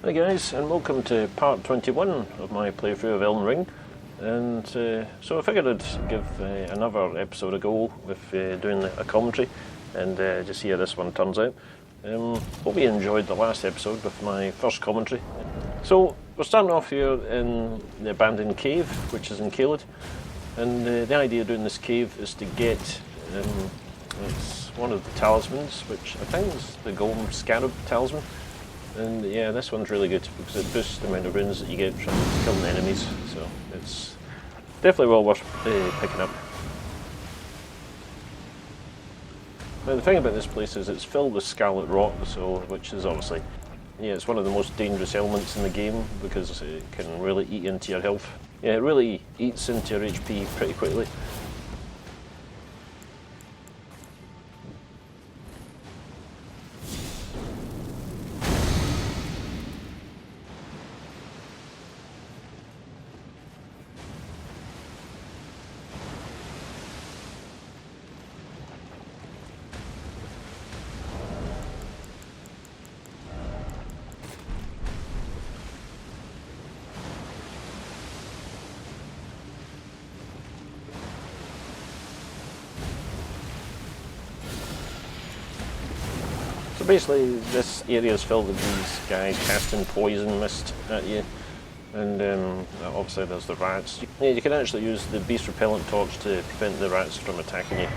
Hi guys, and welcome to part 21 of my playthrough of Elden Ring. And so I figured I'd give another episode a go with doing a commentary and just see how this one turns out. Hope you enjoyed the last episode with my first commentary. So we're starting off here in the abandoned cave, which is in Caelid. And the idea of doing this cave is to get it's one of the talismans, which I think is the Golem Scarab talisman. And yeah, this one's really good because it boosts the amount of runes that you get from killing enemies, so it's definitely well worth picking up. Now the thing about this place is it's filled with scarlet rot, so which is obviously, yeah, it's one of the most dangerous elements in the game because it can really eat into your health. Yeah, it really eats into your HP pretty quickly. So basically this area is filled with these guys casting poison mist at you, and obviously there's the rats. Yeah, you can actually use the beast repellent torch to prevent the rats from attacking you.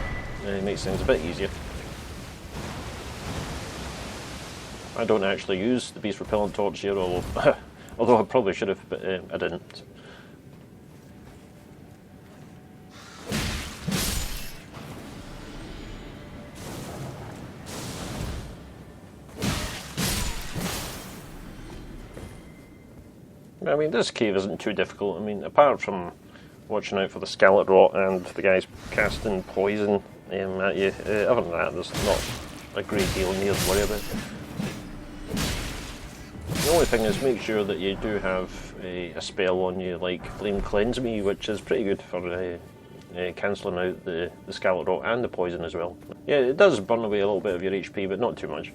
It makes things a bit easier. I don't actually use the beast repellent torch here, although I probably should have, but I didn't. I mean, this cave isn't too difficult. I mean, apart from watching out for the scarlet rot and the guys casting poison at you, other than that, there's not a great deal here to worry about. The only thing is make sure that you do have a spell on you like Flame Cleanse Me, which is pretty good for cancelling out the scarlet rot and the poison as well. Yeah, it does burn away a little bit of your HP, but not too much.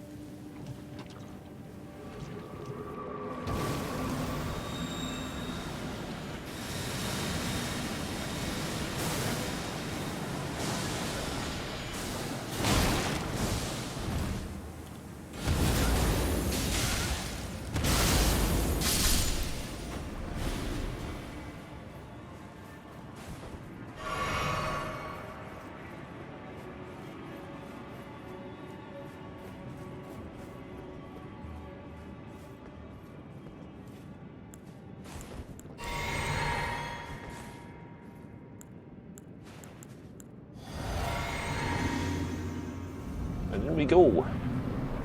And then we go.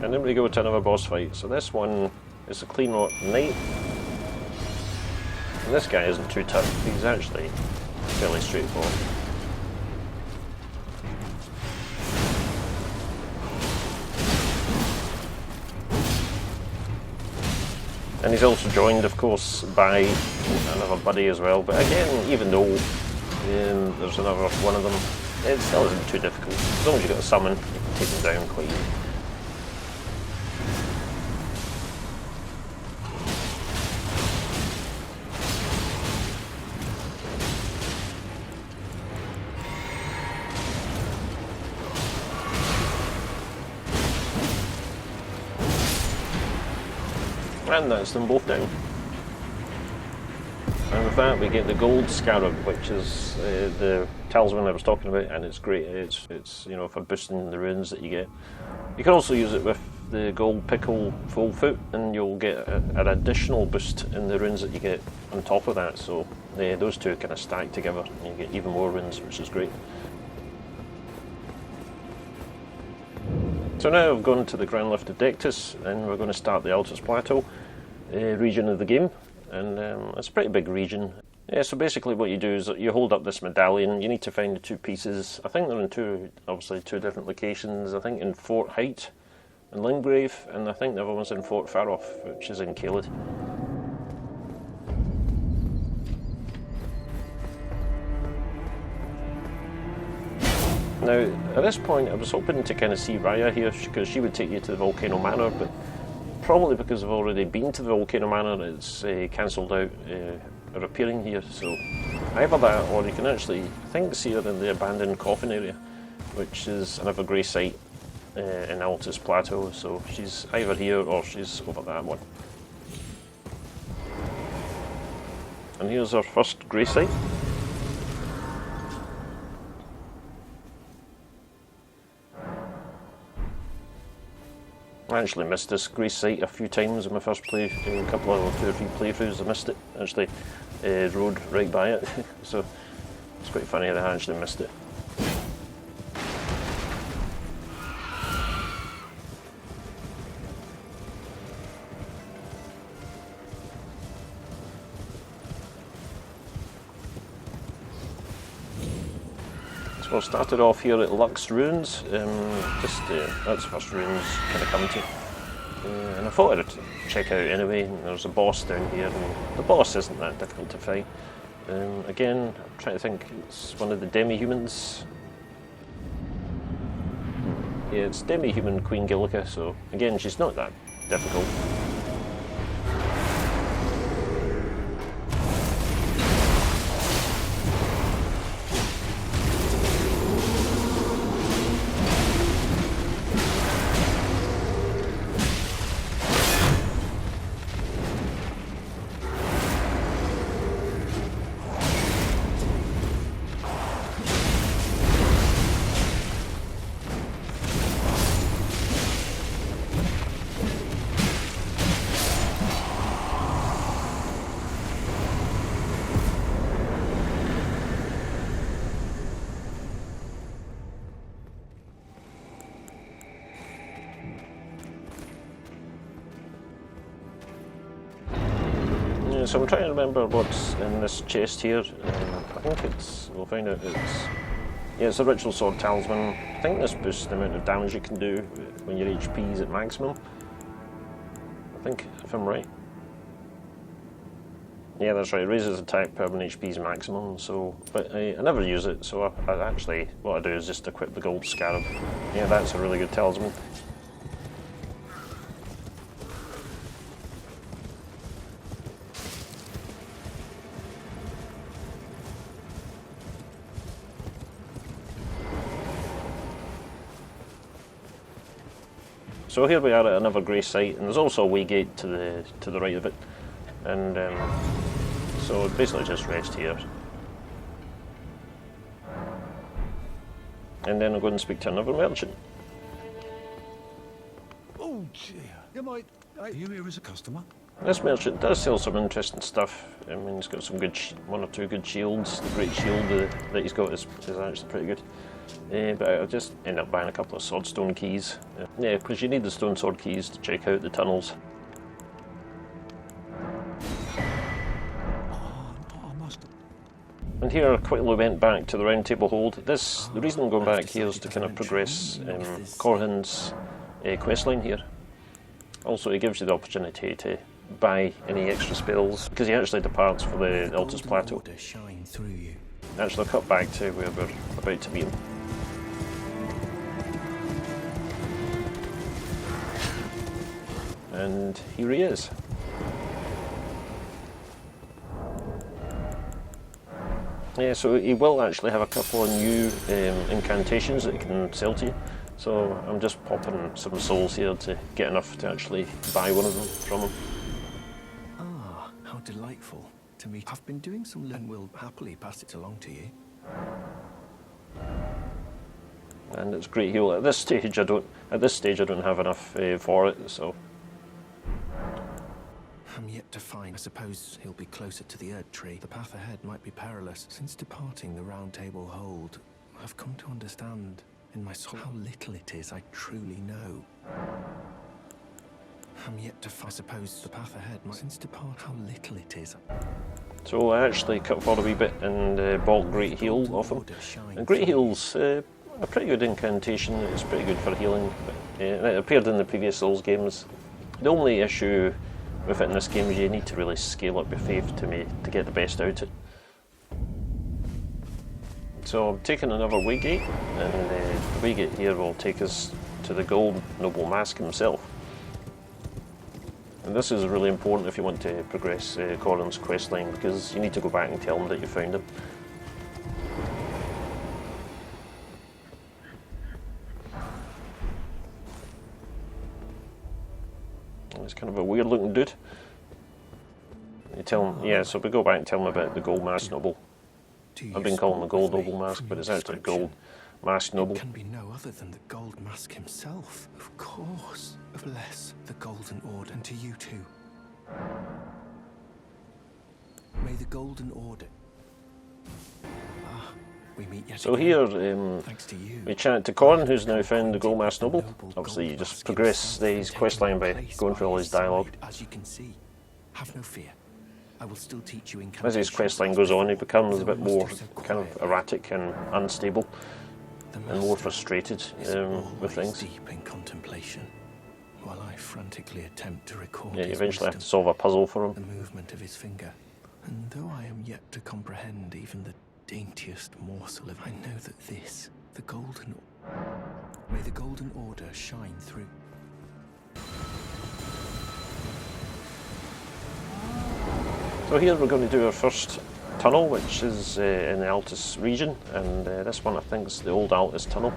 And then we go to another boss fight. So this one is a clean rot knight. And this guy isn't too tough. He's actually fairly straightforward. And he's also joined, of course, by another buddy as well. But again, even though there's another one of them, it still isn't too difficult. As long as you've got a summon, you can take them down quite easy. And that's them both down. And with that we get the gold scarab, which is the talisman I was talking about, and it's great. It's you know, for boosting the runes that you get. You can also use it with the gold pickle full foot, and you'll get an additional boost in the runes that you get on top of that. So those two kind of stack together, and you get even more runes, which is great. So now I've gone to the Grand Lift of Dectus, and we're going to start the Altus Plateau region of the game, and it's a pretty big region. Yeah, so basically what you do is you hold up this medallion. You need to find the two pieces. I think they're in obviously two different locations. I think in Fort Height in Limgrave, and I think the other one's in Fort Faroff, which is in Caelid. Now, at this point, I was hoping to kind of see Raya here, because she would take you to the Volcano Manor, but probably because I've already been to the Volcano Manor, it's cancelled out appearing here, so either that or you can actually, I think, see her in the abandoned coffin area, which is another grey site in Altus Plateau, so she's either here or she's over that one. And here's our first grey site. I actually missed this grey site a few times in my first play, in a couple of 2 or 3 playthroughs I missed it, actually rode right by it, so it's quite funny that I actually missed it. So I started off here at Lux Ruins, that's the first ruins kind of come to. And I thought I'd check out anyway, and there's a boss down here, and the boss isn't that difficult to fight. Again, I'm trying to think, it's one of the demi-humans. Yeah, it's demi-human Queen Gillica, so again, she's not that difficult. So I'm trying to remember what's in this chest here. I think we'll find out it's a ritual sword talisman. I think this boosts the amount of damage you can do when your HP is at maximum. I think, if I'm right. Yeah, that's right, it raises attack power when HP is maximum, so, but I never use it, so I actually, what I do is just equip the gold scarab. Yeah, that's a really good talisman. So here we are at another grey site, and there's also a way gate to the right of it, and so basically just rest here, and then I'll go and speak to another merchant. Oh dear, are you here as a customer? This merchant does sell some interesting stuff. I mean, he's got some good, 1 or 2 good shields. The great shield that he's got is actually pretty good. But I'll just end up buying a couple of swordstone keys. Yeah, because you need the stone sword keys to check out the tunnels. And here I quickly went back to the Round Table Hold. The reason I'm going back here is to kind of progress Corhin's questline here. Also, it gives you the opportunity to buy any extra spells, because he actually departs for the Altus Plateau. Actually, I'll cut back to where we're about to meet him. And here he is. Yeah, so he will actually have a couple of new incantations that he can sell to you. So I'm just popping some souls here to get enough to actually buy one of them from him. Ah, how delightful to meet. I've been doing some and will happily pass it along to you. And it's great heal. At this stage I don't have enough for it, so. I'm yet to find. I suppose he'll be closer to the Erd Tree. The path ahead might be perilous. Since departing the Round Table Hold, I've come to understand in my soul how little it is I truly know. I'm yet to find. I suppose the path ahead might. Since depart, how little it is. So I actually cut forward a wee bit and bought Great Heal off him. And Great Heal's a pretty good incantation. It's pretty good for healing. It appeared in the previous Souls games. The only issue with it in this game is you need to really scale up your faith to get the best out of it. So I'm taking another way gate, and the way gate here will take us to the Gold Noble Mask himself. And this is really important if you want to progress Corin's questline, because you need to go back and tell him that you found him. He's kind of a weird looking dude. You tell him, yeah, so we go back and tell him about the gold masked noble. I've been calling him the gold noble mask, but it's actually gold masked noble. It can be no other than the gold mask himself. Of course. Bless the golden order, and to you too. May the golden order. We meet yet so again. Here, Thanks to you. we chat to Corin, who's now found the gold masked noble. Obviously, you just progress his questline by going through all his dialogue. As you can see, have no fear. I will still teach you As his questline goes on, he becomes a bit more kind of erratic and unstable, and more frustrated with things. Deep in contemplation, while I frantically attempt to record. Yeah, you his eventually have to wisdom, solve a puzzle for the him. movement of his finger. And though I am yet to comprehend even the daintiest morsel of, I know that this, the golden, may the golden order shine through. So here we're going to do our first tunnel, which is in the Altus region, and this one I think is the old Altus tunnel.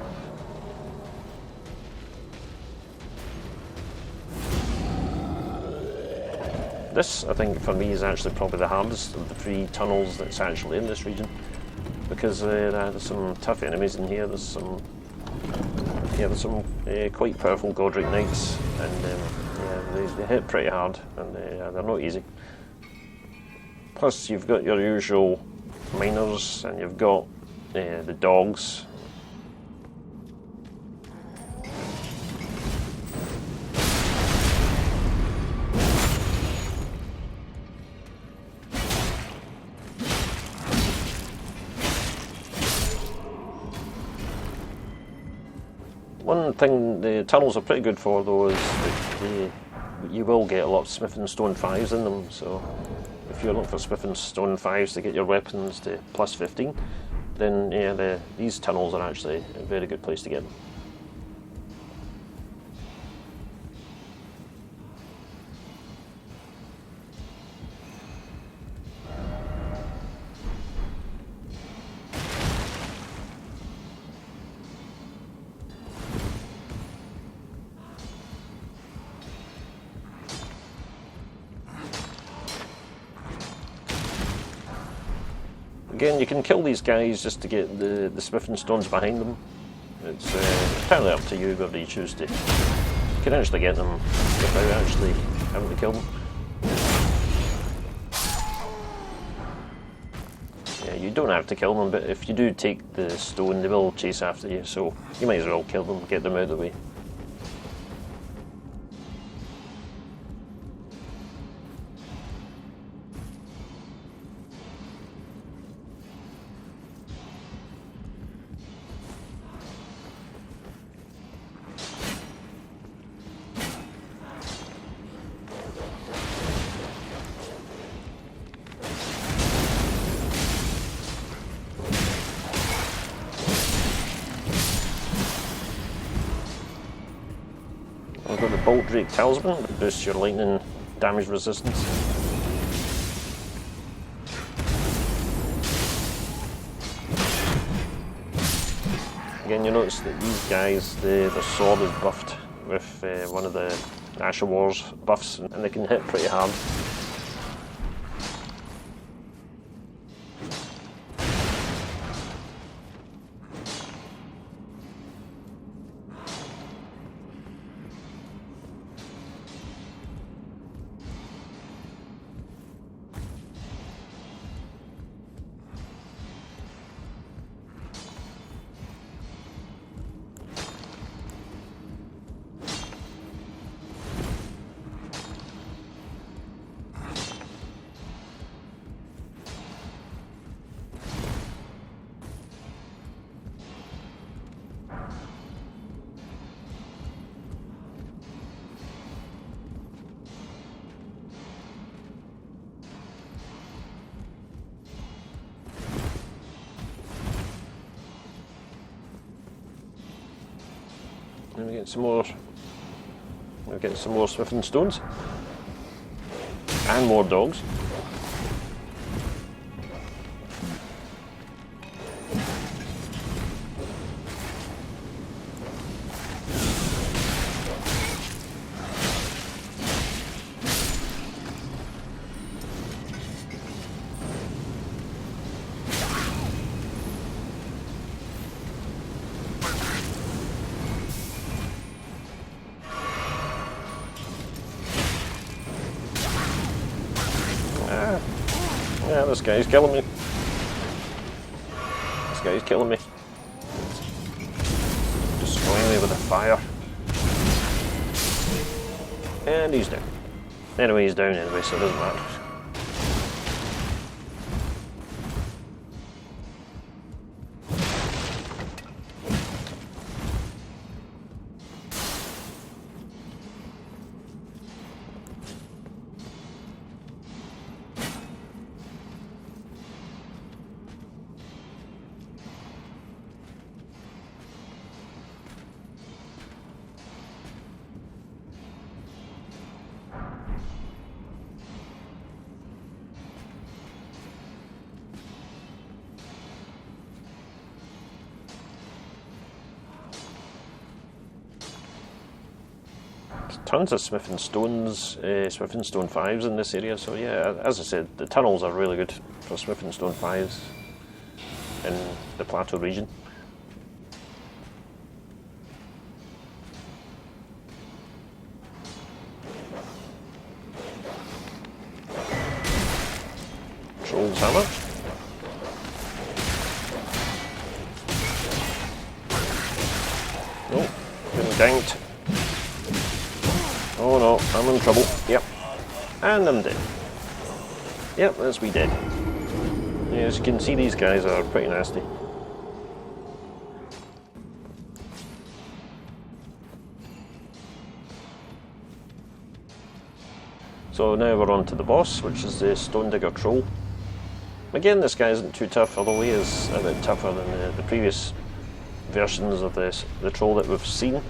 This, I think, for me is actually probably the hardest of the 3 tunnels that's actually in this region, because there's some tough enemies in here. There's some quite powerful Godric knights, and they hit pretty hard, and they're not easy. Plus, you've got your usual miners, and you've got the dogs. One thing the tunnels are pretty good for, though, is that you will get a lot of smith and stone 5s in them, so if you're looking for smith and stone 5s to get your weapons to plus 15, then yeah, these tunnels are actually a very good place to get them. Again, you can kill these guys just to get the smithing stones behind them. It's entirely up to you whether you choose to. You can actually get them without actually having to kill them. Yeah, you don't have to kill them, but if you do take the stone, they will chase after you, so you might as well kill them, get them out of the way. I've got the Bolt Drake Talisman, that boosts your lightning damage resistance. Again, you notice that these guys, their sword is buffed with one of the Ash of War's buffs, and they can hit pretty hard. And we get some more. We're getting some more smithing stones. And more dogs. Yeah, this guy's killing me. This guy's killing me. Destroying me with a fire. And he's down. Anyway, he's down anyway, so it doesn't matter. Tons of Smith and Stones, Smith and Stone 5s in this area, so yeah, as I said, the tunnels are really good for Smith and Stone 5s in the Plateau region. Troll's hammer. Oh, getting ganked. Oh no, I'm in trouble. Yep. And I'm dead. Yep, that's me dead. Yeah, as you can see, these guys are pretty nasty. So now we're on to the boss, which is the Stone Digger Troll. Again, this guy isn't too tough, although he is a bit tougher than the previous versions of the troll that we've seen.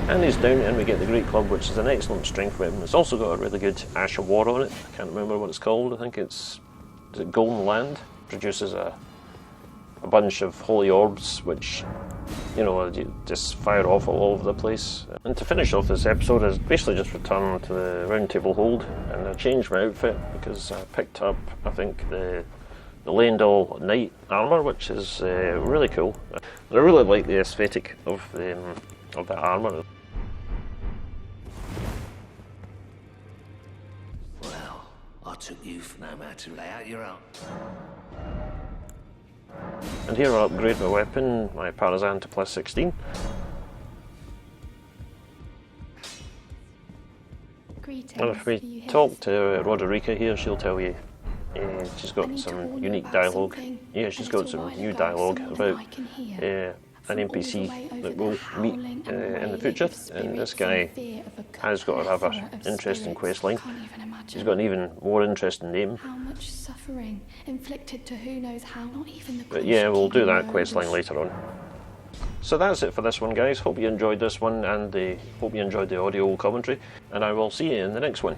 And he's down, and we get the Great Club, which is an excellent strength weapon. It's also got a really good Ash of War on it. I can't remember what it's called. I think is it Golden Land? Produces a bunch of holy orbs, which, you know, just fire off all over the place. And to finish off this episode, I basically just returned to the Round Table Hold, and I changed my outfit because I picked up, I think, the Leyendal Knight armour, which is really cool. I really like the aesthetic of that armour. Well, our took you for no man to lay out your own. And here I'll upgrade my weapon, my Partisan, to plus 16. And if we talk to Roderica here, she'll tell you she's got some unique dialogue. Yeah, she's got some new dialogue about an NPC that we'll meet in the future, and this guy has got a rather interesting quest line. He's got an even more interesting name. How much suffering inflicted to who knows how, not even the. But yeah, we'll do that quest line later on. So that's it for this one, guys. Hope you enjoyed this one, and hope you enjoyed the audio commentary, and I will see you in the next one.